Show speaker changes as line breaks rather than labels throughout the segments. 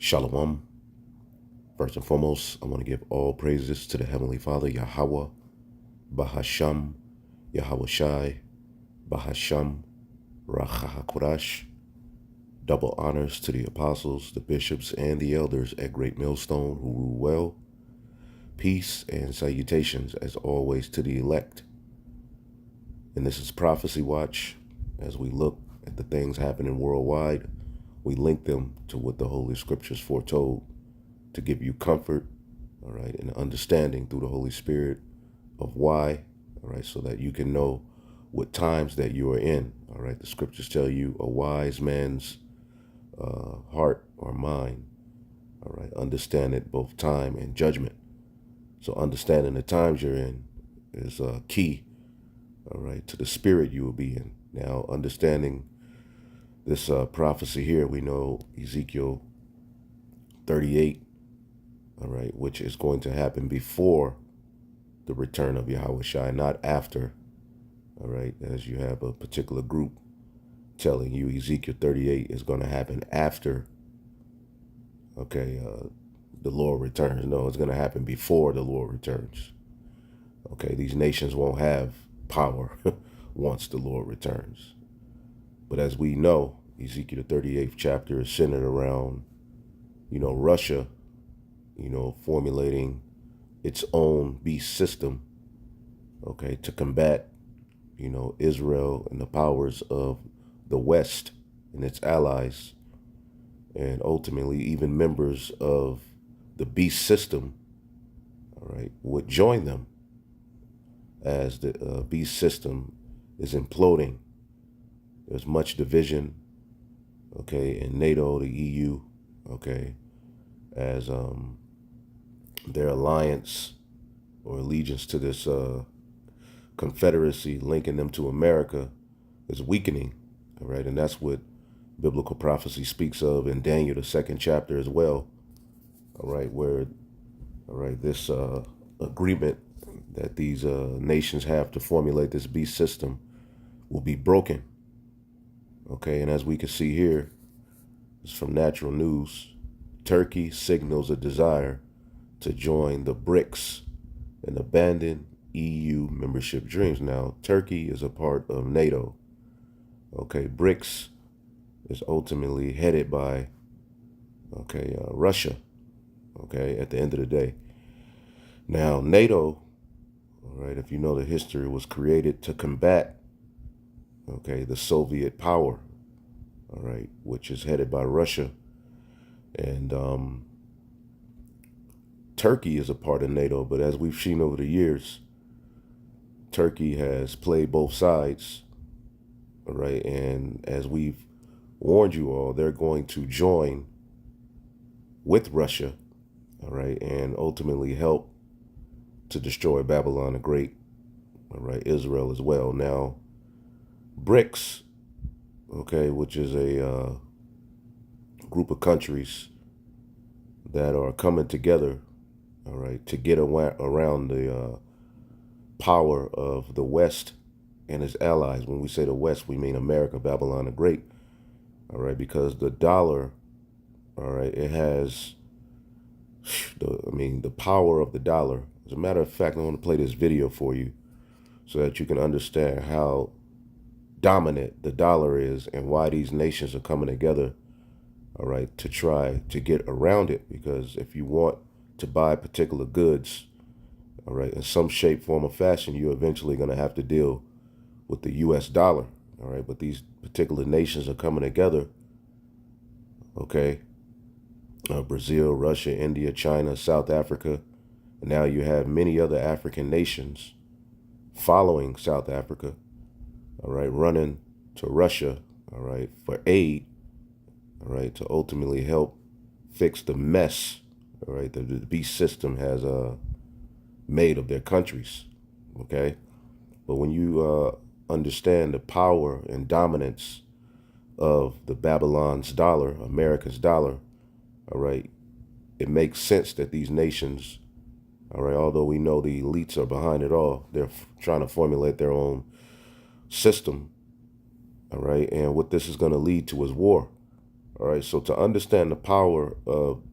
Shalom. First and foremost, I want to give all praises to the Heavenly Father, Yahweh, Bahasham, Yahweh Shai, Bahasham, Rachahakodash. Double honors to the apostles, the bishops, and the elders at Great Millstone who rule well. Peace and salutations, as always, to the elect. And this is Prophecy Watch. As we look at the things happening worldwide, we link them to what the Holy Scriptures foretold to give you comfort, all right, and understanding through the Holy Spirit of why, all right, so that you can know what times that you are in, all right. The Scriptures tell you a wise man's heart or mind, all right, understand it both time and judgment. So understanding the times you're in is key, all right, to the spirit you will be in. Now, understanding this prophecy here, we know Ezekiel 38, all right, which is going to happen before the return of Yahweh Shai, not after, all right, as you have a particular group telling you Ezekiel 38 is going to happen after, okay, the Lord returns. No, it's going to happen before the Lord returns. Okay, these nations won't have power once the Lord returns. But as we know, Ezekiel 38th chapter is centered around, Russia, formulating its own beast system, okay, to combat, Israel and the powers of the West and its allies, and ultimately even members of the beast system, all right, would join them as the beast system is imploding. There's much division, okay, in NATO, the EU, okay, as their alliance or allegiance to this confederacy linking them to America is weakening, all right, and that's what biblical prophecy speaks of in Daniel, the 2nd chapter as well, all right, where, all right, this agreement that these nations have to formulate this beast system will be broken, okay, and as we can see here, it's from Natural News, Turkey signals a desire to join the BRICS and abandon EU membership dreams. Now, Turkey is a part of NATO. Okay, BRICS is ultimately headed by, okay, Russia. Okay, at the end of the day. Now, NATO, all right, if you know the history, was created to combat, okay, the Soviet power, all right, which is headed by Russia. And Turkey is a part of NATO, but as we've seen over the years, Turkey has played both sides, all right, and as we've warned you all, they're going to join with Russia, all right, and ultimately help to destroy Babylon the Great, all right, Israel as well. Now, BRICS, okay, which is a group of countries that are coming together, all right, to get around the power of the West and its allies. When we say the West, we mean America, Babylon the Great, all right, because the dollar, all right, it has the power of the dollar. As a matter of fact, I want to play this video for you so that you can understand how dominant the dollar is and why these nations are coming together, all right, to try to get around it. Because if you want to buy particular goods, all right, in some shape, form, or fashion, you're eventually going to have to deal with the U.S. dollar, all right? But these particular nations are coming together, okay? Brazil, Russia, India, China, South Africa. And now you have many other African nations following South Africa, all right, running to Russia, all right, for aid, all right, to ultimately help fix the mess, all right, that the beast system has made of their countries, okay? But when you understand the power and dominance of the Babylon's dollar, America's dollar, all right, it makes sense that these nations, all right, although we know the elites are behind it all, they're trying to formulate their own system, all right, and what this is going to lead to is war, All right, so to understand the power of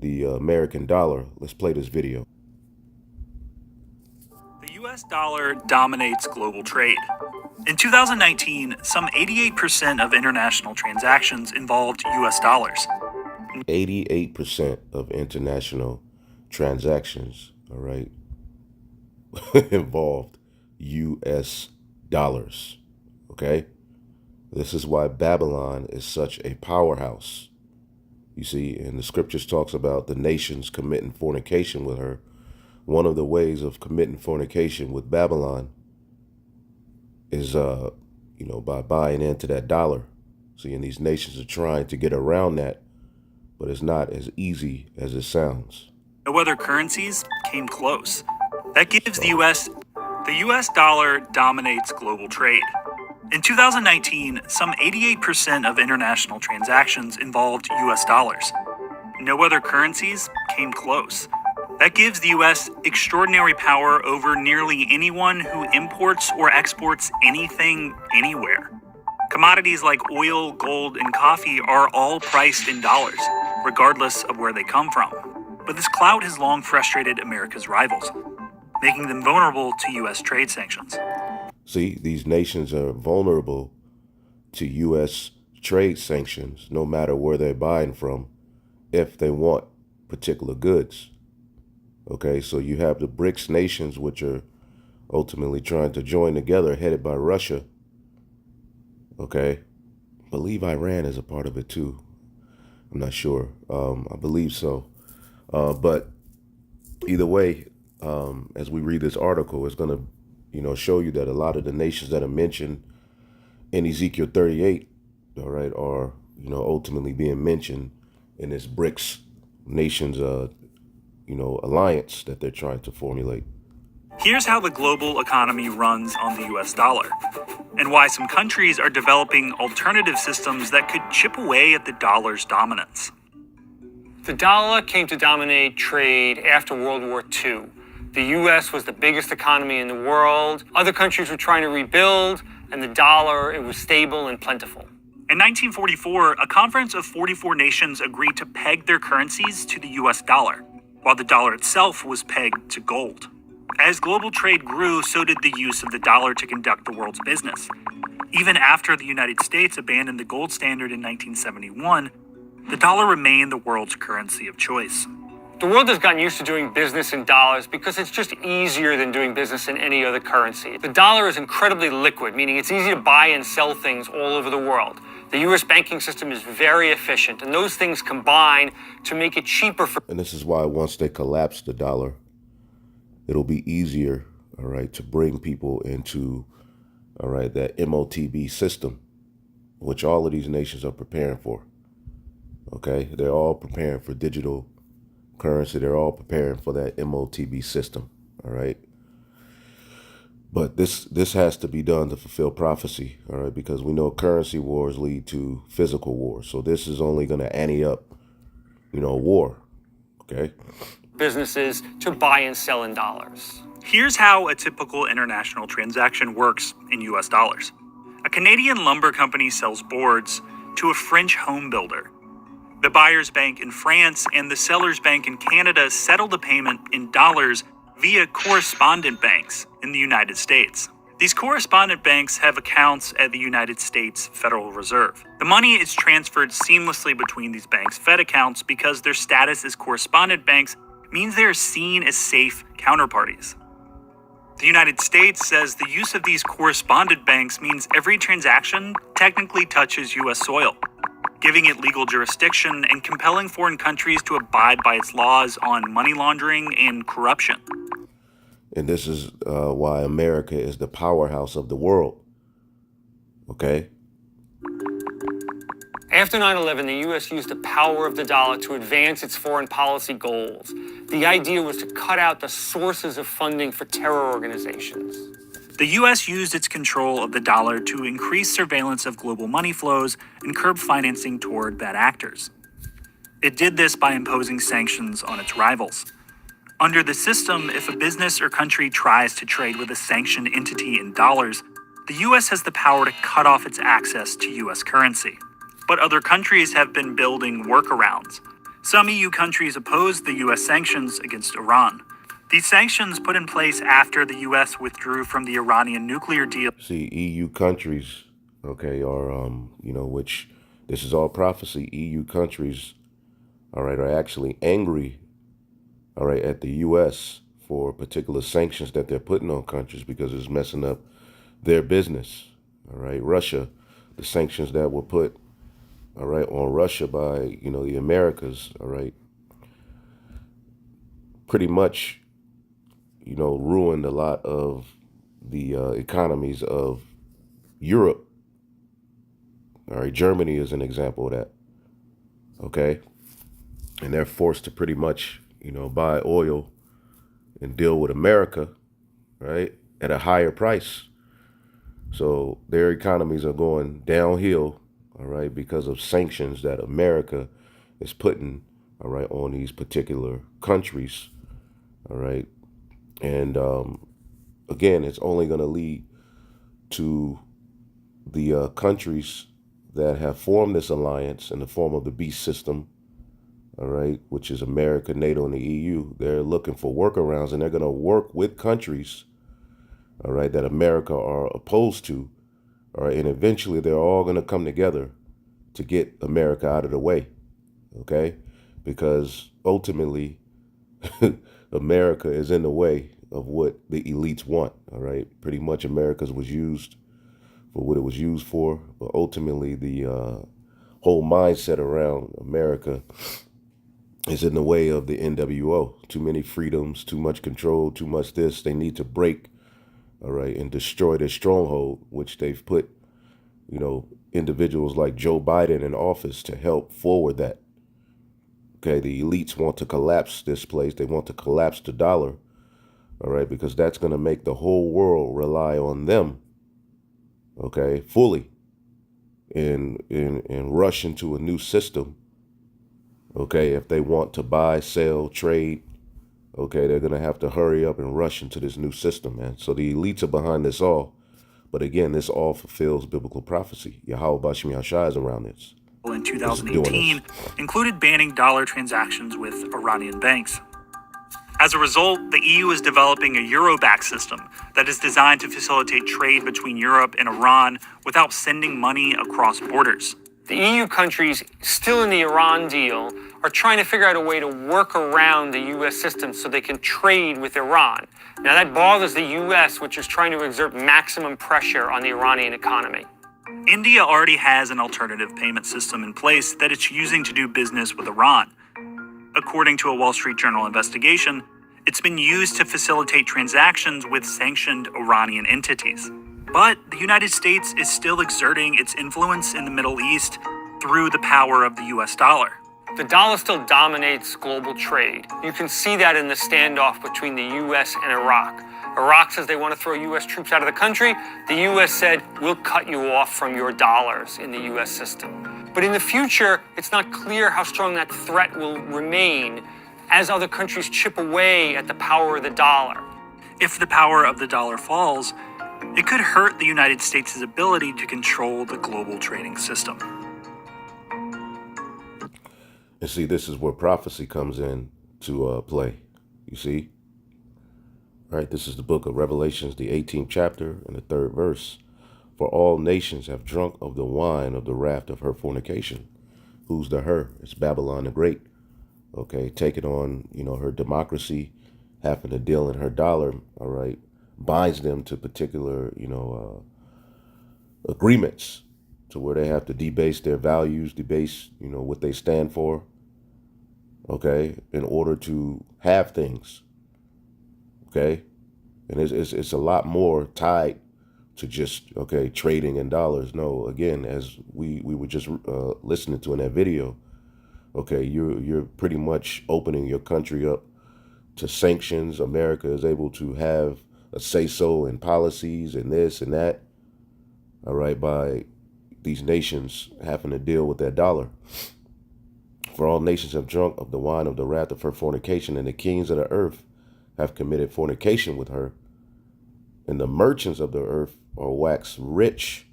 the American dollar, let's play this video.
The US dollar dominates global trade. In 2019, some 88% of international transactions involved US dollars.
88% of international transactions, all right, involved US dollars. Okay? This is why Babylon is such a powerhouse. You see, and the scriptures talks about the nations committing fornication with her. One of the ways of committing fornication with Babylon is by buying into that dollar. See, and these nations are trying to get around that, but it's not as easy as it sounds.
No other currencies came close. That gives the US dollar dominates global trade. In 2019, some 88% of international transactions involved US dollars. No other currencies came close. That gives the US extraordinary power over nearly anyone who imports or exports anything anywhere. Commodities like oil, gold, and coffee are all priced in dollars, regardless of where they come from. But this clout has long frustrated America's rivals, making them vulnerable to US trade sanctions.
See, these nations are vulnerable to U.S. trade sanctions, no matter where they're buying from, if they want particular goods. Okay, so you have the BRICS nations, which are ultimately trying to join together, headed by Russia. Okay, I believe Iran is a part of it too. I'm not sure. I believe so. But either way, as we read this article, it's going to show you that a lot of the nations that are mentioned in Ezekiel 38, all right, are, ultimately being mentioned in this BRICS nations, alliance that they're trying to formulate.
Here's how the global economy runs on the US dollar, and why some countries are developing alternative systems that could chip away at the dollar's dominance.
The dollar came to dominate trade after World War II. The US was the biggest economy in the world. Other countries were trying to rebuild, and the dollar, it was stable and plentiful.
In 1944, a conference of 44 nations agreed to peg their currencies to the US dollar, while the dollar itself was pegged to gold. As global trade grew, so did the use of the dollar to conduct the world's business. Even after the United States abandoned the gold standard in 1971, the dollar remained the world's currency of choice.
The world has gotten used to doing business in dollars because it's just easier than doing business in any other currency. The dollar is incredibly liquid, meaning it's easy to buy and sell things all over the world. The US banking system is very efficient, and those things combine to make it cheaper for...
And this is why once they collapse the dollar, it'll be easier, all right, to bring people into, all right, that MOTB system, which all of these nations are preparing for. Okay, they're all preparing for digital currency. They're all preparing for that MOTB system. All right. But this has to be done to fulfill prophecy. All right. Because we know currency wars lead to physical wars. So this is only going to ante up, war. Okay.
Businesses to buy and sell in dollars.
Here's how a typical international transaction works in US dollars. A Canadian lumber company sells boards to a French home builder. The buyer's bank in France and the seller's bank in Canada settle the payment in dollars via correspondent banks in the United States. These correspondent banks have accounts at the United States Federal Reserve. The money is transferred seamlessly between these banks' Fed accounts because their status as correspondent banks means they are seen as safe counterparties. The United States says the use of these correspondent banks means every transaction technically touches U.S. soil, giving it legal jurisdiction and compelling foreign countries to abide by its laws on money laundering and corruption.
And this is why America is the powerhouse of the world. Okay?
After 9/11, the U.S. used the power of the dollar to advance its foreign policy goals. The idea was to cut out the sources of funding for terror organizations.
The U.S. used its control of the dollar to increase surveillance of global money flows and curb financing toward bad actors. It did this by imposing sanctions on its rivals. Under the system, if a business or country tries to trade with a sanctioned entity in dollars, the U.S. has the power to cut off its access to U.S. currency. but other countries have been building workarounds. Some EU countries opposed the US sanctions against Iran. These sanctions put in place after the US withdrew from the Iranian nuclear deal.
See, EU countries, okay, are, which this is all prophecy. EU countries, all right, are actually angry, all right, at the US for particular sanctions that they're putting on countries because it's messing up their business, all right. Russia, the sanctions that were put, all right, on Russia by, the Americas, all right, pretty much, ruined a lot of the economies of Europe. All right, Germany is an example of that. Okay, and they're forced to pretty much, buy oil and deal with America, right, at a higher price. So their economies are going downhill, all right, because of sanctions that America is putting, all right, on these particular countries, all right. And again, it's only going to lead to the countries that have formed this alliance in the form of the beast system, all right, which is America, NATO, and the EU. They're looking for workarounds, and they're going to work with countries, all right, that America are opposed to, all right, and eventually they're all going to come together to get America out of the way, okay, because ultimately America is in the way of what the elites want, all right. Pretty much America was used for what it was used for, but ultimately the whole mindset around America is in the way of the NWO. Too many freedoms, too much control, too much this. They need to break, all right, and destroy their stronghold, which they've put, individuals like Joe Biden in office to help forward that. Okay, the elites want to collapse this place. They want to collapse the dollar, all right, because that's going to make the whole world rely on them, okay, fully, and rush into a new system, okay. If they want to buy, sell, trade, okay, they're going to have to hurry up and rush into this new system, man. So the elites are behind this all. But again, this all fulfills biblical prophecy. Yahweh Bashim Yashai is around this.
In 2018 included banning dollar transactions with Iranian banks. As a result, the EU is developing a euro-backed system that is designed to facilitate trade between Europe and Iran without sending money across borders.
The EU countries still in the Iran deal are trying to figure out a way to work around the U.S. system so they can trade with Iran. Now that bothers the U.S., which is trying to exert maximum pressure on the Iranian economy.
India already has an alternative payment system in place that it's using to do business with Iran. According to a Wall Street Journal investigation, it's been used to facilitate transactions with sanctioned Iranian entities. But the United States is still exerting its influence in the Middle East through the power of the US dollar.
The dollar still dominates global trade. You can see that in the standoff between the US and Iraq. Iraq says they want to throw US troops out of the country. The US said, we'll cut you off from your dollars in the US system. But in the future, it's not clear how strong that threat will remain as other countries chip away at the power of the dollar.
If the power of the dollar falls, it could hurt the United States' ability to control the global trading system.
And see, this is where prophecy comes in to play. You see? All right, this is the book of Revelations, the 18th chapter and the 3rd verse. For all nations have drunk of the wine of the wrath of her fornication. Who's the her? It's Babylon the Great. Okay, taking on, her democracy, having to deal in her dollar, all right, binds them to particular, agreements to where they have to debase their values, debase, what they stand for, okay, in order to have things, okay? And it's a lot more tied to just, okay, trading in dollars. No, again, as we were just listening to in that video, okay, you're pretty much opening your country up to sanctions. America is able to have a say-so in policies and this and that, all right, by these nations having to deal with that dollar. For all nations have drunk of the wine of the wrath of her fornication, and the kings of the earth have committed fornication with her, and the merchants of the earth are waxed rich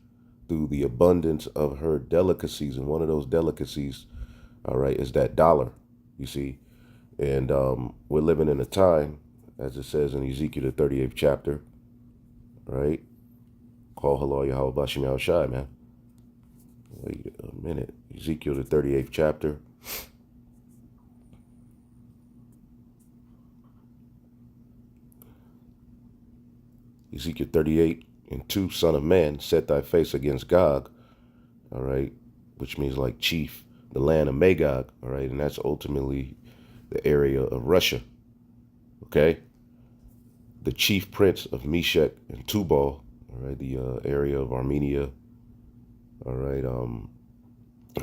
through the abundance of her delicacies. And one of those delicacies, all right, is that dollar, you see. And we're living in a time, as it says in Ezekiel, the 38th chapter, right? Call halal Yahweh Bashim Yahweh Shai, man. Wait a minute. Ezekiel, the 38th chapter. Ezekiel 38:2, Son of man, set thy face against Gog, all right, which means like chief, the land of Magog, all right, and that's ultimately the area of Russia, okay? The chief prince of Meshech and Tubal, all right, the area of Armenia, all right, and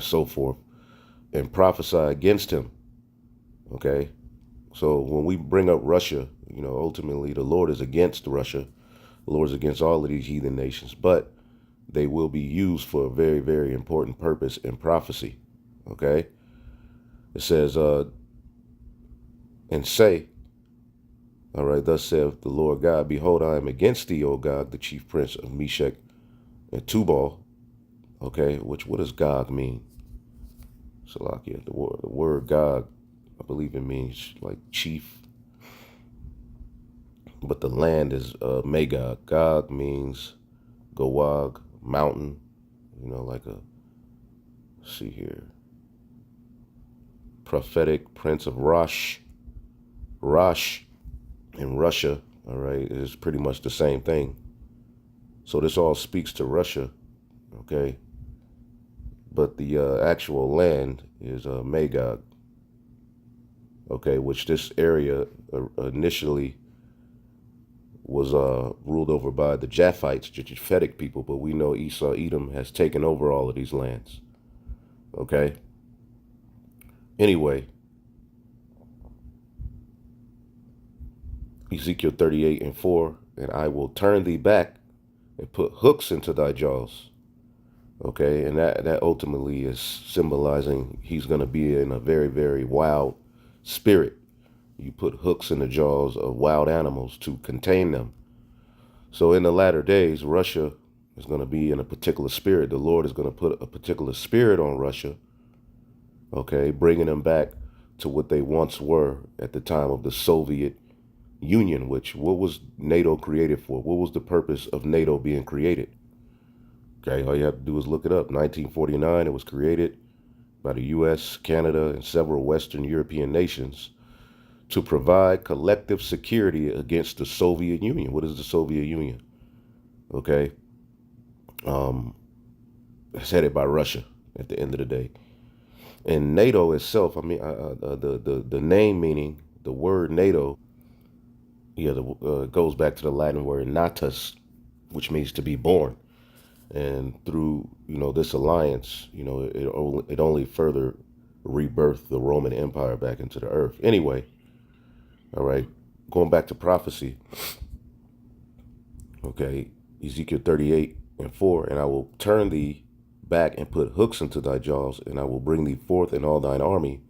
so forth, and prophesy against him, okay? So when we bring up Russia, you know, ultimately the Lord is against Russia. The Lord is against all of these heathen nations, but they will be used for a very, very important purpose in prophecy, okay? It says, and say, all right, thus saith the Lord God, behold, I am against thee, O Gog, the chief prince of Meshech and Tubal, okay, what does Gog mean? Salakia, the word Gog, I believe it means like chief, but the land is Magog. Gog means Gowag, mountain, you know, like a, let's see here, prophetic prince of Rosh. Rosh in Russia, all right, is pretty much the same thing. So this all speaks to Russia, okay? But the actual land is Magog, okay, which this area initially was ruled over by the Japhites, the Japhetic people, but we know Esau, Edom has taken over all of these lands, okay? Anyway, Ezekiel 38:4, and I will turn thee back and put hooks into thy jaws, okay? And that ultimately is symbolizing he's going to be in a very, very wild spirit. You put hooks in the jaws of wild animals to contain them. So in the latter days, Russia is going to be in a particular spirit. The Lord is going to put a particular spirit on Russia, okay, bringing them back to what they once were at the time of the Soviet Union, which, what was NATO created for? What was the purpose of NATO being created? Okay, all you have to do is look it up. 1949, it was created by the U.S., Canada, and several Western European nations to provide collective security against the Soviet Union. What is the Soviet Union? Okay. It's headed by Russia at the end of the day. And NATO itself, I mean, the name meaning, the word NATO, yeah, goes back to the Latin word natus, which means to be born. And through, you know, this alliance, you know, it only further rebirthed the Roman Empire back into the earth. Anyway, all right, going back to prophecy, okay, Ezekiel 38:4, and I will turn thee back and put hooks into thy jaws, and I will bring thee forth in all thine army,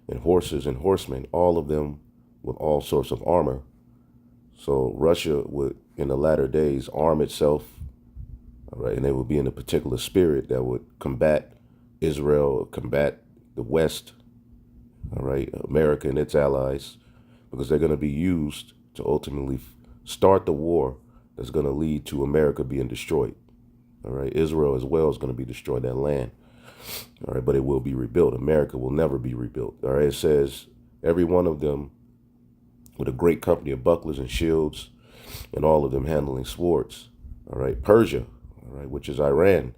and horses and horsemen, all of them with all sorts of armor. So Russia would, in the latter days, arm itself, all right, and they would be in a particular spirit that would combat Israel, combat the West, all right, America and its allies, because they're going to be used to ultimately start the war that's going to lead to America being destroyed. All right, Israel as well is going to be destroyed, that land. All right, but it will be rebuilt. America will never be rebuilt. All right, it says every one of them with a great company of bucklers and shields, and all of them handling swords. All right, Persia, all right, which is Iran.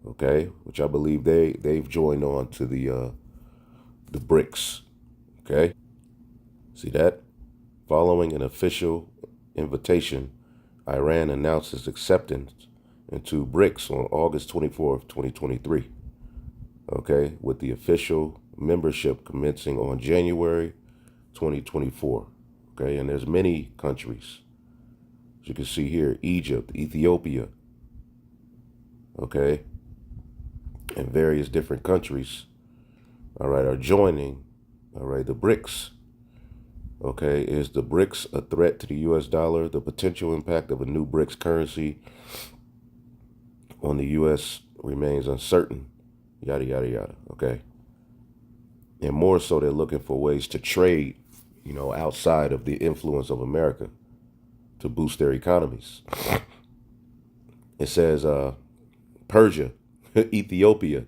Okay, which I believe they've joined on to the BRICS. Okay. See that? Following an official invitation, Iran announced its acceptance into BRICS on August 24th, 2023. Okay, with the official membership commencing on January 2024. Okay, and there's many countries. As you can see here, Egypt, Ethiopia, okay, and various different countries, all right, are joining, all right, the BRICS. Okay, is the BRICS a threat to the U.S. dollar? The potential impact of a new BRICS currency on the U.S. remains uncertain, yada, yada, yada, okay? And more so, they're looking for ways to trade, outside of the influence of America to boost their economies. It says Persia, Ethiopia,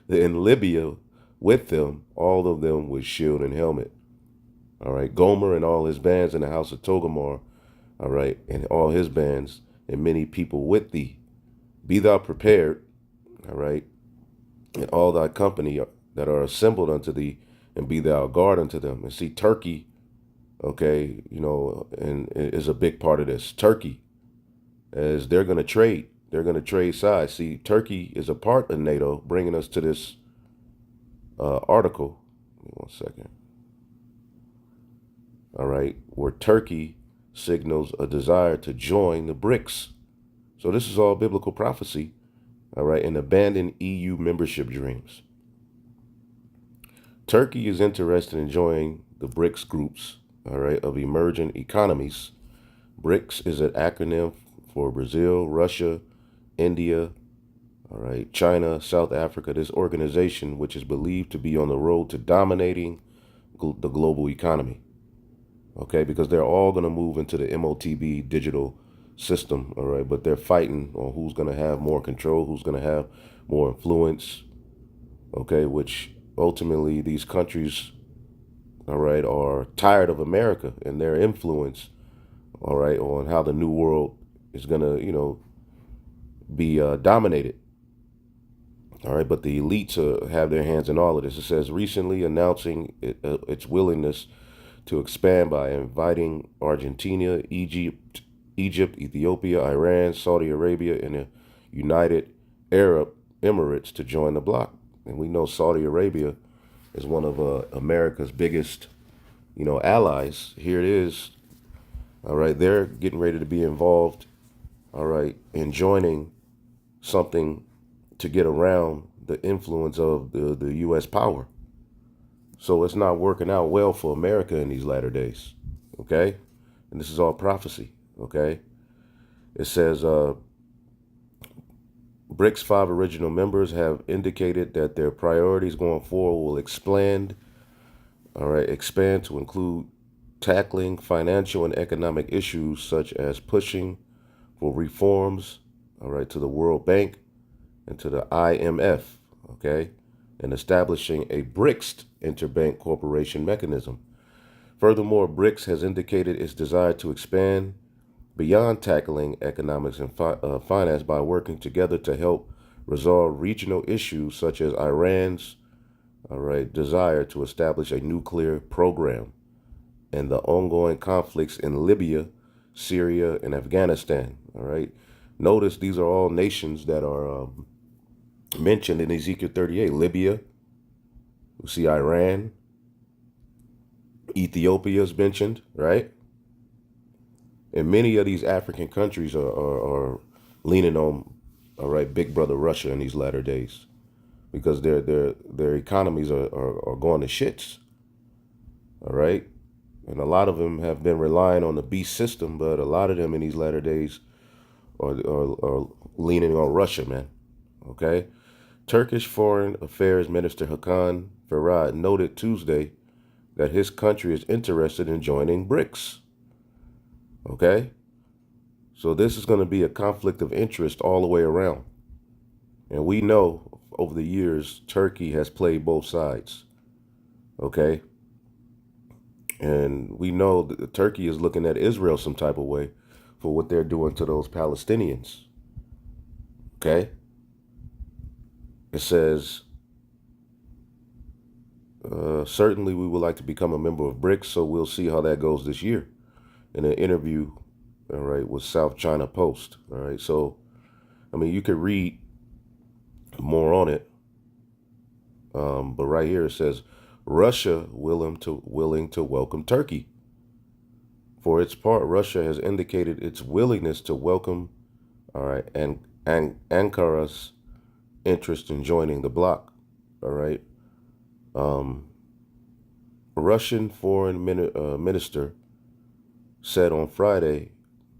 and Libya with them, all of them with shield and helmet. All right, Gomer and all his bands in the house of Togarmah, all right, and all his bands and many people with thee. Be thou prepared, all right, and all thy company that are assembled unto thee, and be thou a guard unto them. And see, Turkey, okay, and is a big part of this. Turkey, as they're going to trade. They're going to trade sides. See, Turkey is a part of NATO, bringing us to this article. Give me 1 second. All right, where Turkey signals a desire to join the BRICS. So this is all biblical prophecy, all right, and abandon EU membership dreams. Turkey is interested in joining the BRICS groups, all right, of emerging economies. BRICS is an acronym for Brazil, Russia, India, all right, China, South Africa. This organization, which is believed to be on the road to dominating the global economy, okay, because they're all going to move into the MOTB digital system, all right, but they're fighting on who's going to have more control, who's going to have more influence, okay, which ultimately these countries, all right, are tired of America and their influence, all right, on how the new world is going to, be dominated. All right, but the elites have their hands in all of this. It says recently announcing its willingness to expand by inviting Argentina, Egypt, Ethiopia, Iran, Saudi Arabia, and the United Arab Emirates to join the bloc. And we know Saudi Arabia is one of America's biggest, allies. Here it is. All right, they're getting ready to be involved, all right, in joining something to get around the influence of the U.S. power. So it's not working out well for America in these latter days, okay? And this is all prophecy, okay? It says BRICS 5 original members have indicated that their priorities going forward will expand to include tackling financial and economic issues such as pushing for reforms, all right, to the World Bank and to the IMF, okay, and establishing a BRICS interbank cooperation mechanism. Furthermore, BRICS has indicated its desire to expand beyond tackling economics and finance by working together to help resolve regional issues such as Iran's, all right, desire to establish a nuclear program and the ongoing conflicts in Libya, Syria, and Afghanistan, all right. Notice these are all nations that are mentioned in Ezekiel 38. Libya, we see Iran, Ethiopia is mentioned, right? And many of these African countries are leaning on, all right, big brother Russia in these latter days, because their economies are going to shits, all right? And a lot of them have been relying on the beast system, but a lot of them in these latter days are leaning on Russia, man, okay? Turkish Foreign Affairs Minister Hakan Fidan noted Tuesday that his country is interested in joining BRICS. Okay? So this is going to be a conflict of interest all the way around. And we know over the years, Turkey has played both sides. Okay? And we know that Turkey is looking at Israel some type of way for what they're doing to those Palestinians. Okay? It says, certainly we would like to become a member of BRICS, so we'll see how that goes this year. In an interview, all right, with South China Post. All right, so, I mean, you could read more on it. But right here it says, Russia willing to welcome Turkey. For its part, Russia has indicated its willingness to welcome, all right, and Ankara's interest in joining the bloc, all right. Russian foreign minister said on Friday,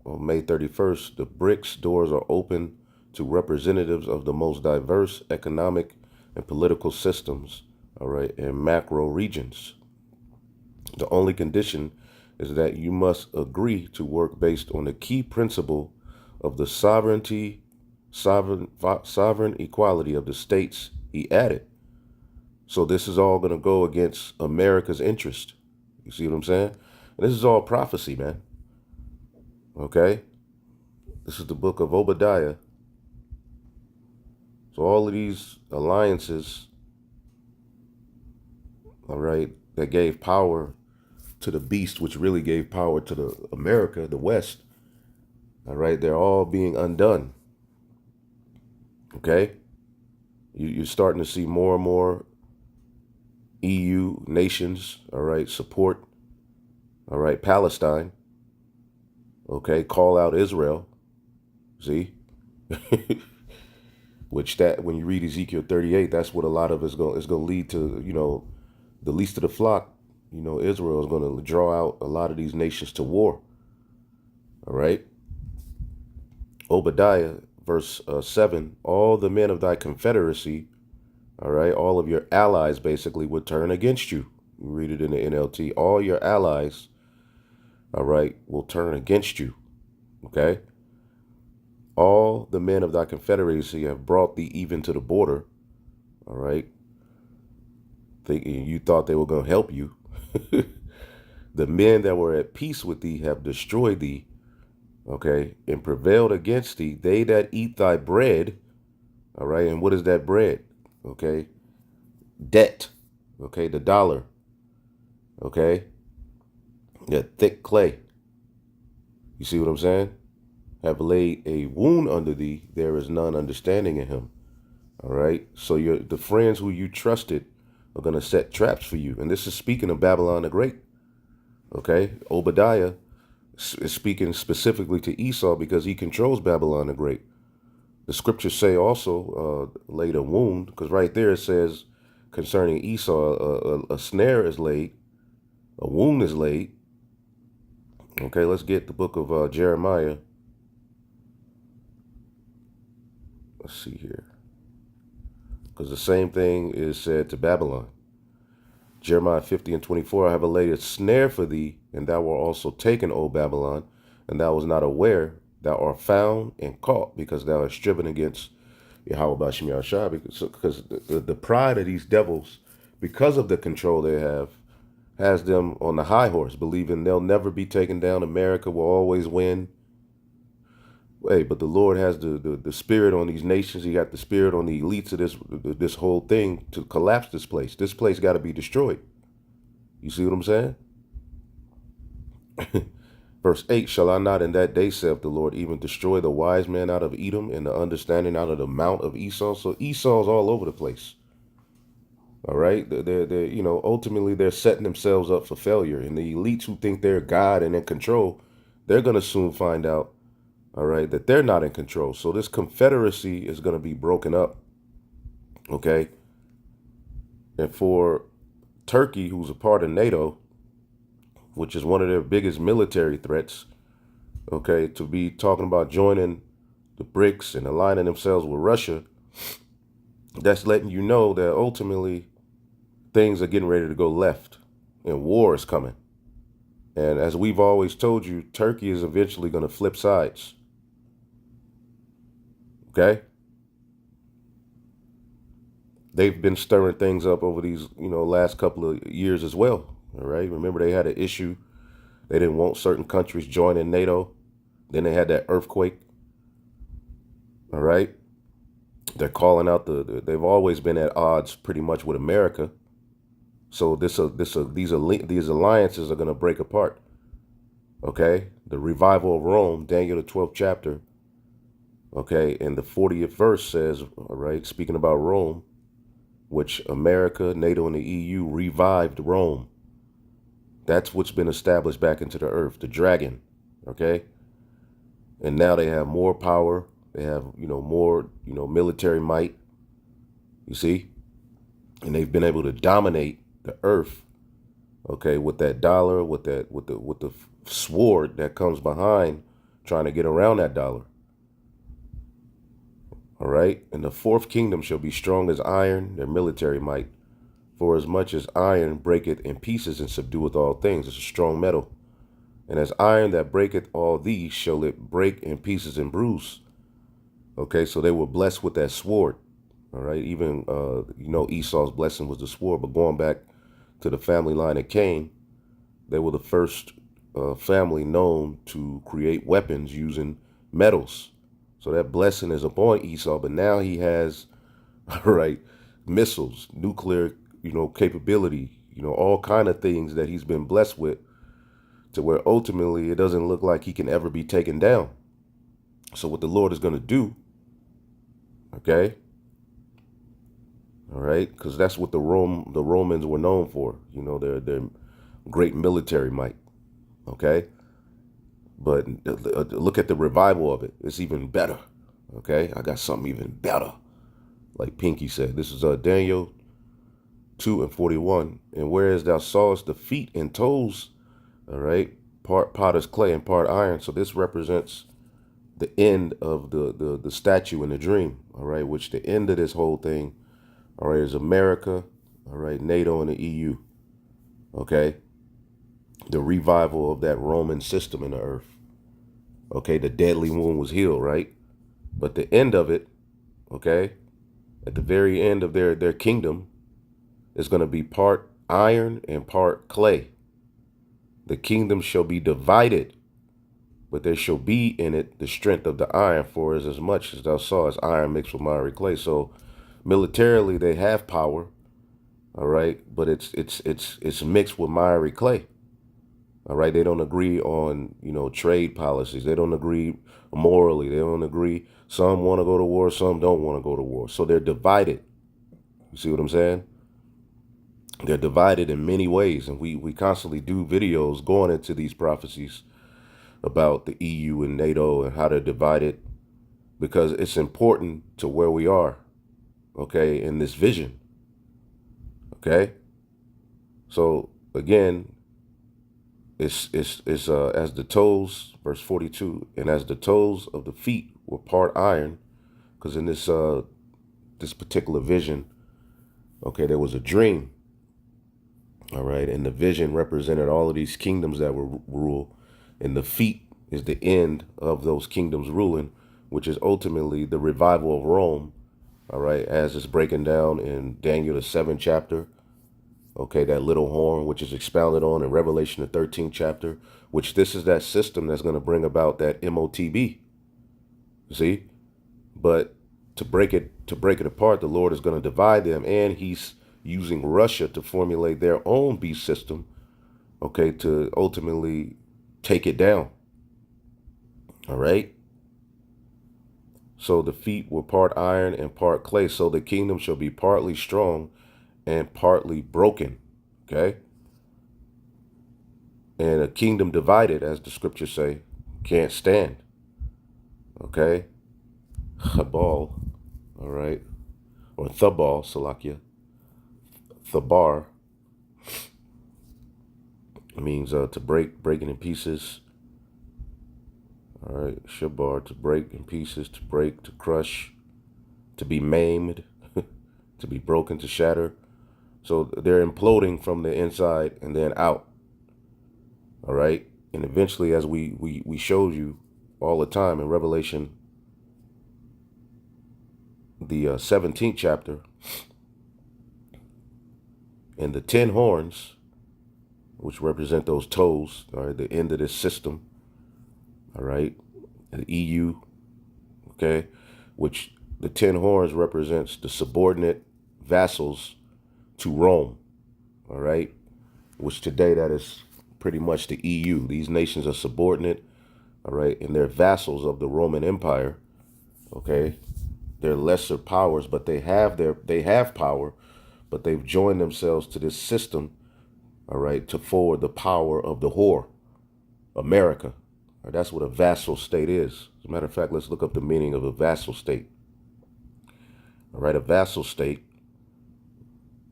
on May 31st, the BRICS doors are open to representatives of the most diverse economic and political systems, all right, in macro regions. The only condition is that you must agree to work based on the key principle of the sovereign equality of the states, he added. So this is all going to go against America's interest. You see what I'm saying? And this is all prophecy, man. Okay? This is the book of Obadiah. So all of these alliances, all right, that gave power to the beast, which really gave power to the America, the West, all right, they're all being undone. Okay? You're starting to see more and more EU nations, all right, support, all right, Palestine, okay, call out Israel, see? Which that, when you read Ezekiel 38, that's what a lot of it's going to lead to, the least of the flock, Israel is going to draw out a lot of these nations to war, all right? Obadiah, verse 7, all the men of thy confederacy, all right, all of your allies basically would turn against you. You read it in the NLT. All your allies, all right, will turn against you. Okay? All the men of thy confederacy have brought thee even to the border. All right? Thinking you thought they were going to help you. The men that were at peace with thee have destroyed thee. Okay? And prevailed against thee. They that eat thy bread. All right? And what is that bread? Okay? Debt. Okay? The dollar. Okay? Yeah, thick clay. You see what I'm saying? Have laid a wound under thee, there is none understanding in him. All right? So the friends who you trusted are going to set traps for you. And this is speaking of Babylon the Great. Okay? Obadiah is speaking specifically to Esau because he controls Babylon the Great. The scriptures say also laid a wound, because right there it says concerning Esau, a snare is laid, a wound is laid. Okay, let's get the book of Jeremiah. Let's see here. Because the same thing is said to Babylon. Jeremiah 50:24, I have laid a snare for thee, and thou wert also taken, O Babylon, and thou was not aware, thou art found and caught, because thou hast striven against Yahweh Bashim Yahushua. Because the pride of these devils, because of the control they have, has them on the high horse, believing they'll never be taken down. America will always win. Hey, but the Lord has the spirit on these nations. He got the spirit on the elites of this whole thing to collapse this place. This place got to be destroyed. You see what I'm saying? Verse 8, shall I not in that day, saith the Lord, even destroy the wise man out of Edom and the understanding out of the mount of Esau? So Esau's all over the place. All right, they're ultimately they're setting themselves up for failure, and the elites who think they're God and in control, they're gonna soon find out, all right, that they're not in control. So this confederacy is gonna be broken up, okay. And for Turkey, who's a part of NATO, which is one of their biggest military threats, okay, to be talking about joining the BRICS and aligning themselves with Russia, that's letting you know that ultimately things are getting ready to go left and war is coming. And as we've always told you, Turkey is eventually going to flip sides. Okay? They've been stirring things up over these, last couple of years as well. All right? Remember, they had an issue. They didn't want certain countries joining NATO. Then they had that earthquake. All right? They're calling out they've always been at odds pretty much with America. So these alliances are going to break apart. Okay? The revival of Rome, Daniel the 12th chapter. Okay? And the 40th verse says, all right, speaking about Rome, which America, NATO, and the EU revived Rome. That's what's been established back into the earth, the dragon. Okay? And now they have more power. They have, more, military might. You see? And they've been able to dominate the earth, okay, with that dollar, with the sword that comes behind trying to get around that dollar. All right. And the fourth kingdom shall be strong as iron, their military might. For as much as iron breaketh in pieces and subdueth all things, it's a strong metal. And as iron that breaketh all these, shall it break in pieces and bruise. Okay, so they were blessed with that sword. All right, even, Esau's blessing was the sword, but going back to the family line of Cain, they were the first family known to create weapons using metals. So that blessing is upon Esau, but now he has, all right, missiles, nuclear, capability, all kind of things that he's been blessed with, to where ultimately it doesn't look like he can ever be taken down. So what the Lord is going to do, okay, all right, because that's what the Romans were known for, their great military might, okay. But look at the revival of it. It's even better, okay. I got something even better, like Pinky said. This is Daniel 2:41. And whereas thou sawest the feet and toes, all right, part potter's clay and part iron. So this represents the end of the statue in the dream, all right, which the end of this whole thing, all right, is America, all right, NATO and the EU, okay, the revival of that Roman system in the earth, okay, the deadly wound was healed, right, but the end of it, okay, at the very end of their kingdom, is going to be part iron and part clay. The kingdom shall be divided, but there shall be in it the strength of the iron, for as much as thou sawest iron mixed with miry clay. So militarily they have power, all right, but it's mixed with miry clay. All right, they don't agree on, trade policies. They don't agree morally. They don't agree. Some want to go to war, some don't want to go to war. So they're divided. You see what I'm saying? They're divided in many ways, and we constantly do videos going into these prophecies about the EU and NATO and how they're divided, because it's important to where we are, okay, in this vision, okay? So again, it's as the toes, verse 42, and as the toes of the feet were part iron, because in this particular vision, okay, there was a dream, all right, and the vision represented all of these kingdoms that were ruled, and the feet is the end of those kingdoms ruling, which is ultimately the revival of Rome, all right, as it's breaking down in Daniel the 7th chapter, okay, that little horn, which is expounded on in Revelation the 13th chapter, which this is that system that's going to bring about that MOTB, you see? But to break it apart, the Lord is going to divide them, and he's using Russia to formulate their own beast system, okay, to ultimately take it down. All right. So the feet were part iron and part clay. So the kingdom shall be partly strong and partly broken. Okay. And a kingdom divided, as the scriptures say, can't stand. Okay. Chabal. All right. Or Thabal, Salakia. Thabar means to break it in pieces. All right, Shabar, to break in pieces, to break, to crush, to be maimed, to be broken, to shatter. So they're imploding from the inside and then out. All right, and eventually, as we showed you all the time in Revelation, the 17th chapter, and the 10 horns, which represent those toes, all right, the end of this system. All right, the EU, okay, which the 10 horns represents the subordinate vassals to Rome, all right, which today that is pretty much the EU. These nations are subordinate, all right, and they're vassals of the Roman Empire, okay. They're lesser powers, but they have power, but they've joined themselves to this system, all right, to forward the power of the whore, America. That's what a vassal state is. As a matter of fact, let's look up the meaning of a vassal state. All right, a vassal state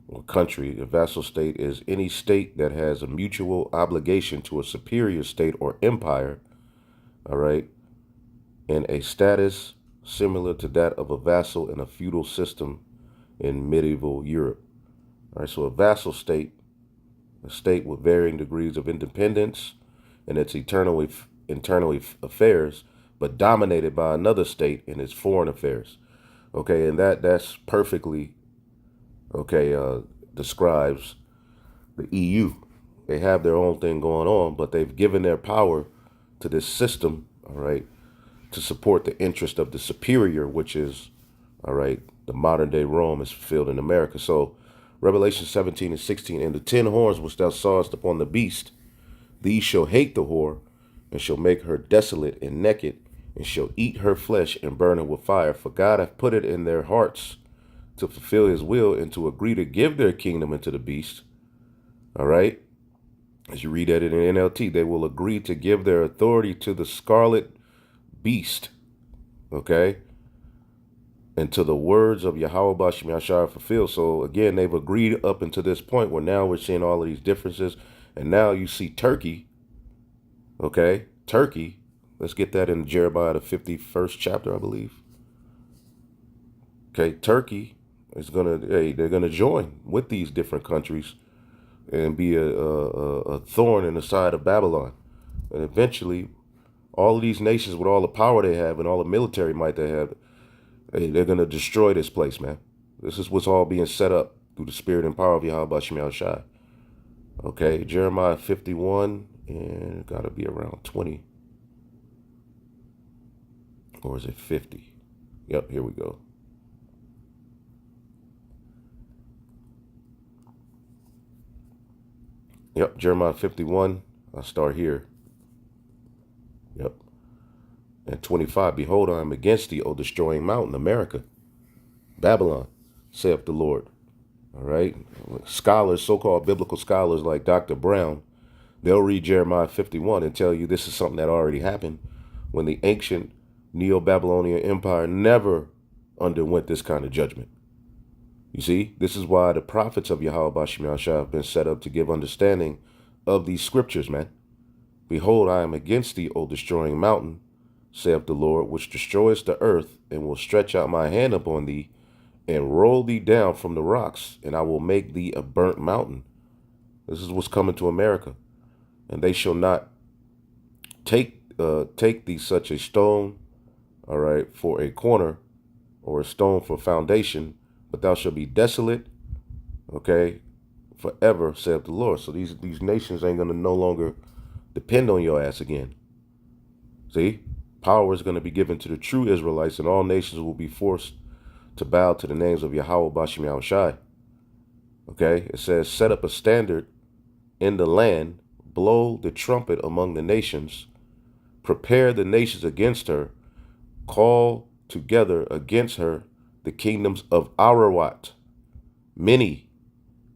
or country, a vassal state is any state that has a mutual obligation to a superior state or empire, all right, in a status similar to that of a vassal in a feudal system in medieval Europe. All right, so a vassal state, a state with varying degrees of independence in its internal affairs, but dominated by another state in its foreign affairs. Okay, and that's perfectly describes the EU. They have their own thing going on, but they've given their power to this system, all right, to support the interest of the superior, which is, all right, the modern day Rome is fulfilled in America. So Revelation 17 and 16, and the 10 horns which thou sawest upon the beast, these shall hate the whore, and shall make her desolate and naked, and shall eat her flesh and burn her with fire. For God hath put it in their hearts to fulfill his will and to agree to give their kingdom into the beast. All right. As you read that in the NLT, they will agree to give their authority to the scarlet beast. Okay. And to the words of Yahweh Bashim Yashar fulfilled. So again, they've agreed up until this point where now we're seeing all of these differences. And now you see Turkey. Okay. Turkey. Let's get that in Jeremiah, the 51st chapter, I believe. Okay. Turkey is they're going to join with these different countries and be a thorn in the side of Babylon. And eventually, all of these nations with all the power they have and all the military might they have, they're going to destroy this place, man. This is what's all being set up through the spirit and power of Yahweh Shemel Shai. Okay, Jeremiah 51, and got to be around 20. Or is it 50? Yep, here we go. Yep, Jeremiah 51. I'll start here. Yep. And 25. Behold, I am against thee, O destroying mountain, America, Babylon, saith the Lord. All right. Scholars, so-called biblical scholars like Dr. Brown, they'll read Jeremiah 51 and tell you this is something that already happened when the ancient Neo-Babylonian Empire never underwent this kind of judgment. You see, this is why the prophets of Yahweh Bashim Yahshua have been set up to give understanding of these scriptures, man. Behold, I am against thee, O destroying mountain, saith the Lord, which destroyest the earth, and will stretch out my hand upon thee, and roll thee down from the rocks, and I will make thee a burnt mountain. This is what's coming to America. And they shall not take thee such a stone, all right, for a corner, or a stone for foundation, but thou shalt be desolate, okay, forever, saith the Lord. So these nations ain't going to no longer depend on your ass again. See? Power is going to be given to the true Israelites, and all nations will be forced to bow to the names of Yahweh Bashim Yahushai. Okay? It says, set up a standard in the land, blow the trumpet among the nations, prepare the nations against her, call together against her the kingdoms of Ararat, many,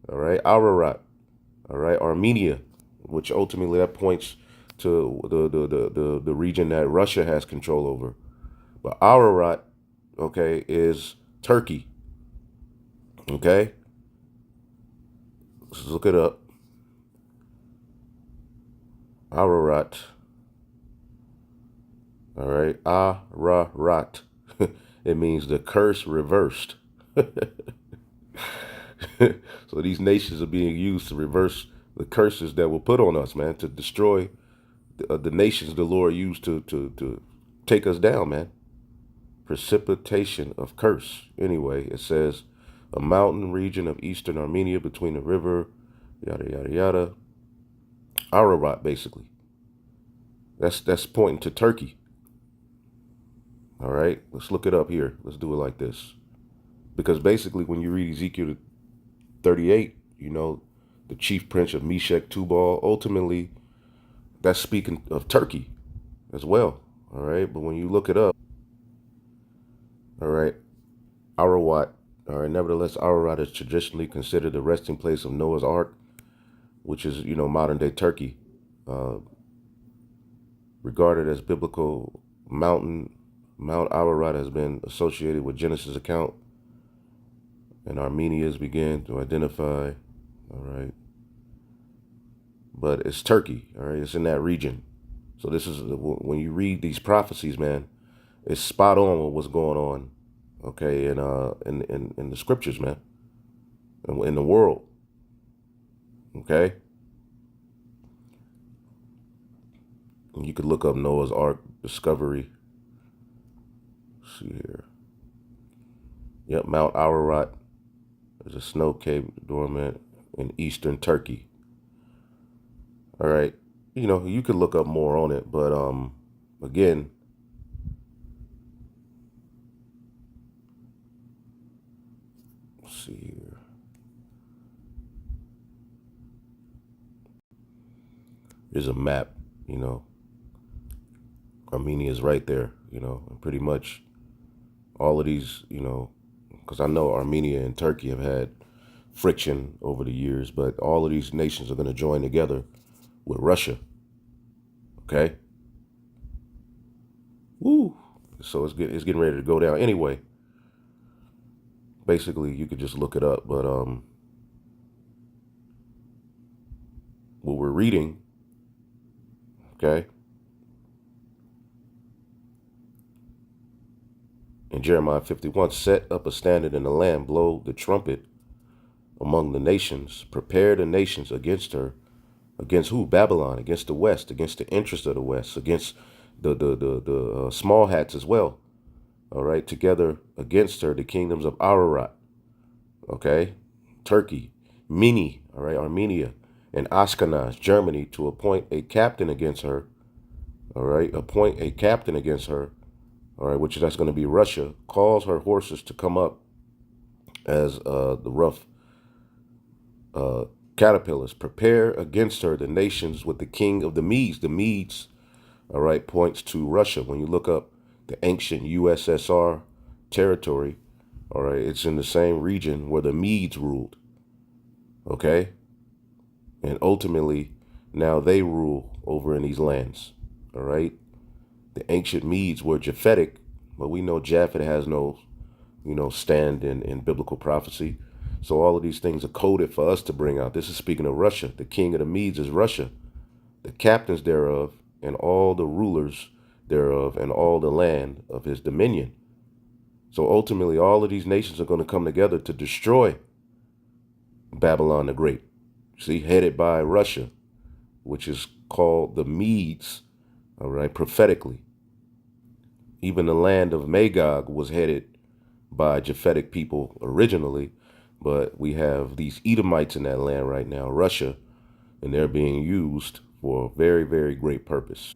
all right, Ararat, all right, Armenia, which ultimately that points to the region that Russia has control over. But Ararat, okay, is Turkey. Okay? Let's look it up. Ararat. All right, Ararat. It means the curse reversed. So these nations are being used to reverse the curses that were put on us, man, to destroy the nations the Lord used to take us down, man. Precipitation of curse. Anyway, it says a mountain region of eastern Armenia between the river, yada, yada, yada. Ararat, basically. That's pointing to Turkey. All right, let's look it up here. Let's do it like this. Because basically when you read Ezekiel 38, you know, the chief prince of Meshech, Tubal, ultimately that's speaking of Turkey as well. All right, but when you look it up, all right, Ararat, all right, nevertheless, Ararat is traditionally considered the resting place of Noah's Ark, which is, you know, modern day Turkey, regarded as biblical mountain. Mount Ararat has been associated with Genesis account, and Armenians began to identify, all right, but it's Turkey, all right, it's in that region. So this is, when you read these prophecies, man, is spot on with what's going on, okay, in the scriptures, man, in the world, okay. And you could look up Noah's Ark discovery. Let's see here. Yep, Mount Ararat is a snow cape dormant in eastern Turkey. All right, you know, you could look up more on it, but again, let's see here. There's a map, you know. Armenia is right there, you know, and pretty much all of these, you know, because I know Armenia and Turkey have had friction over the years, but all of these nations are going to join together with Russia. Okay. Woo. So it's getting ready to go down. Anyway, basically, you could just look it up, but what we're reading, okay, in Jeremiah 51, set up a standard in the land, blow the trumpet among the nations, prepare the nations against her. Against who? Babylon, against the West, against the interest of the West, against the small hats as well. All right, together against her, the kingdoms of Ararat, okay, Turkey, Mini, all right, Armenia, and Ashkenaz, Germany, to appoint a captain against her. All right, appoint a captain against her. All right, which that's going to be Russia. Cause her horses to come up as the rough caterpillars. Prepare against her the nations with the king of the Medes. The Medes, all right, points to Russia. When you look up the ancient USSR territory, all right, it's in the same region where the Medes ruled, okay? And ultimately, now they rule over in these lands, all right? The ancient Medes were Japhetic, but we know Japhet has no, you know, stand in biblical prophecy. So all of these things are coded for us to bring out. This is speaking of Russia. The king of the Medes is Russia. The captains thereof and all the rulers thereof and all the land of his dominion. So ultimately, all of these nations are going to come together to destroy Babylon the Great. See, headed by Russia, which is called the Medes, all right, prophetically. Even the land of Magog was headed by Japhetic people originally, but we have these Edomites in that land right now, Russia, and they're being used for a very, very great purpose.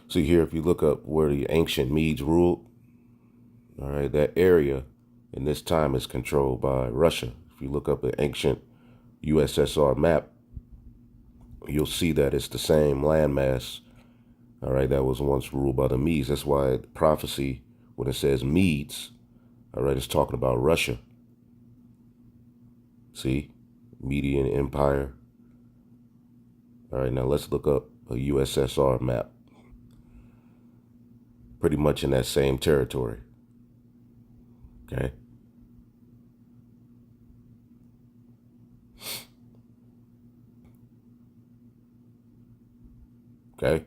See here, if you look up where the ancient Medes ruled, all right, that area in this time is controlled by Russia. If you look up an ancient USSR map, you'll see that it's the same landmass, all right, that was once ruled by the Medes. That's why prophecy, when it says Medes, all right, it's talking about Russia. See, Median Empire. All right, now let's look up a USSR map. Pretty much in that same territory. Okay. Okay.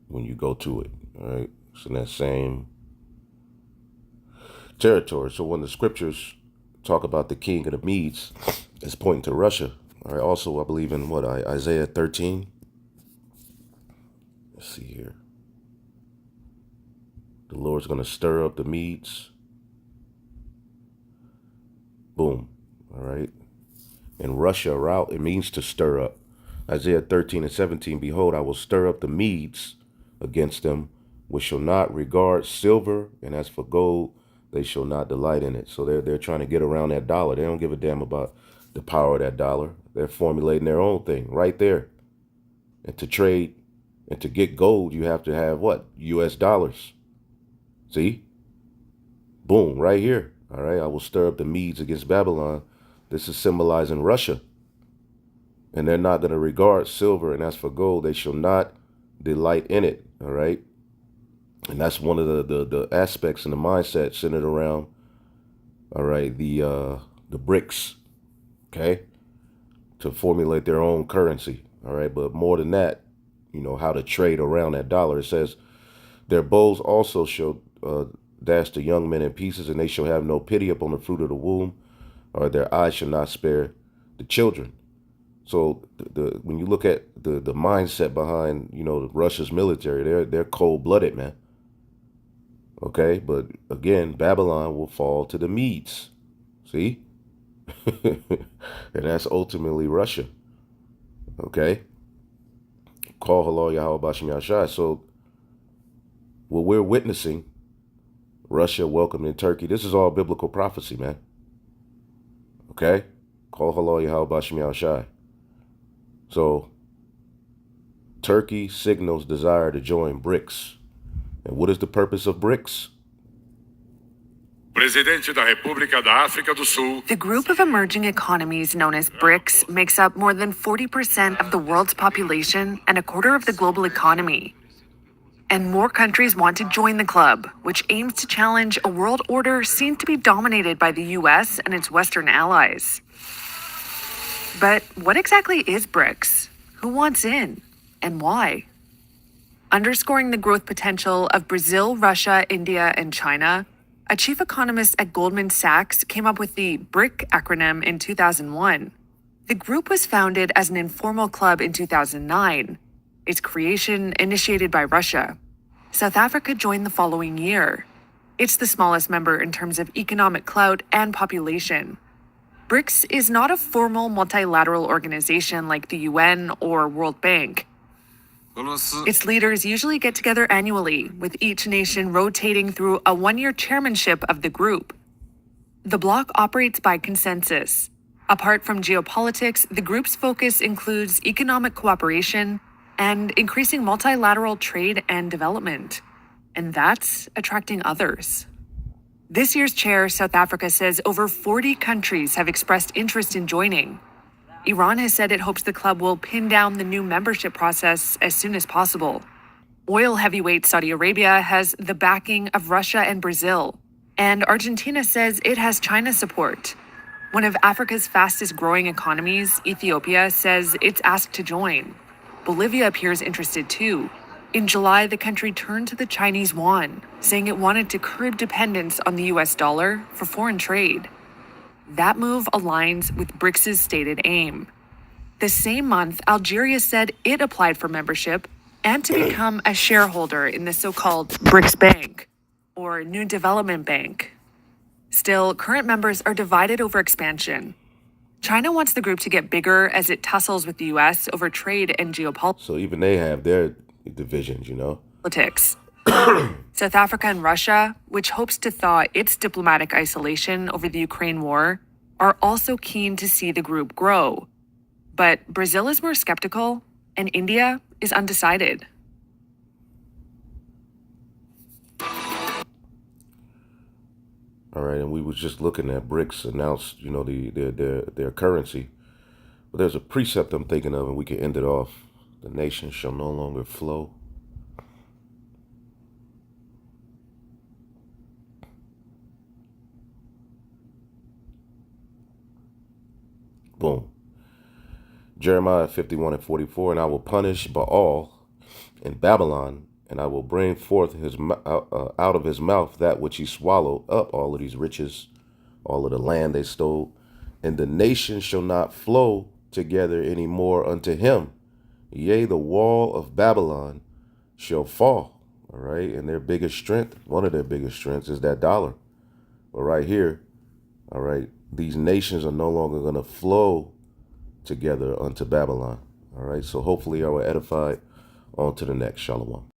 When you go to it, all right, it's in that same territory. So when the scriptures talk about the king of the Medes, it's pointing to Russia. All right. Also, I believe in what, Isaiah 13. Let's see here. The Lord's going to stir up the Medes. Boom. All right. And Russia route, it means to stir up. Isaiah 13 and 17, behold, I will stir up the Medes against them, which shall not regard silver, and as for gold, they shall not delight in it. So they're trying to get around that dollar. They don't give a damn about the power of that dollar. They're formulating their own thing right there. And to trade and to get gold, you have to have what? US dollars. See? Boom, right here. All right, I will stir up the Medes against Babylon. This is symbolizing Russia. And they're not going to regard silver, and as for gold, they shall not delight in it. All right. And that's one of the aspects in the mindset centered around, all right, the BRICS, okay, to formulate their own currency. All right, but more than that, how to trade around that dollar. It says, their bows also shall dash the young men in pieces, and they shall have no pity upon the fruit of the womb, or their eyes shall not spare the children. So when you look at the mindset behind, Russia's military, they're cold-blooded, man. Okay, but again, Babylon will fall to the Medes. See? And that's ultimately Russia. Okay? Call Halal Yahweh Bashim Yashai. So what we're witnessing, Russia welcoming Turkey, this is all biblical prophecy, man. Okay? Call Halal Yahweh Bashim Yashai. So Turkey signals desire to join BRICS. And what is the purpose of BRICS?
Presidente da República da África do Sul.
The group of emerging economies known as BRICS makes up more than 40% of the world's population and a quarter of the global economy. And more countries want to join the club, which aims to challenge a world order seen to be dominated by the US and its Western allies. But what exactly is BRICS? Who wants in? And why? Underscoring the growth potential of Brazil, Russia, India, and China, a chief economist at Goldman Sachs came up with the BRIC acronym in 2001. The group was founded as an informal club in 2009. Its creation initiated by Russia. South Africa joined the following year. It's the smallest member in terms of economic clout and population. BRICS is not a formal multilateral organization like the UN or World Bank. Its leaders usually get together annually, with each nation rotating through a one-year chairmanship of the group. The bloc operates by consensus. Apart from geopolitics, the group's focus includes economic cooperation and increasing multilateral trade and development. And that's attracting others. This year's chair, South Africa, says over 40 countries have expressed interest in joining. Iran has said it hopes the club will pin down the new membership process as soon as possible. Oil heavyweight Saudi Arabia has the backing of Russia and Brazil. And Argentina says it has China's support. One of Africa's fastest growing economies, Ethiopia, says it's asked to join. Bolivia appears interested too. In July, the country turned to the Chinese yuan, saying it wanted to curb dependence on the US dollar for foreign trade. That move aligns with BRICS' stated aim. The same month, Algeria said it applied for membership and to become a shareholder in the so-called BRICS Bank, or New Development Bank. Still, current members are divided over expansion. China wants the group to get bigger as it tussles with the US over trade and geopolitics.
So even they have their divisions,
South Africa and Russia, which hopes to thaw its diplomatic isolation over the Ukraine war, are also keen to see the group grow. But Brazil is more skeptical, and India is undecided.
All right, and we was just looking at BRICS announced, their currency. But there's a precept I'm thinking of, and we can end it off. The nation shall no longer flow. Boom. Jeremiah 51:44, and I will punish Baal in Babylon, and I will bring forth out of his mouth that which he swallowed up, all of these riches, all of the land they stole, and the nation shall not flow together any more unto him. Yea, the wall of Babylon shall fall. All right, and their biggest strength, one of their biggest strengths, is that dollar. But right here, all right, these nations are no longer going to flow together unto Babylon. All right, so hopefully I will edify on to the next. Shalom.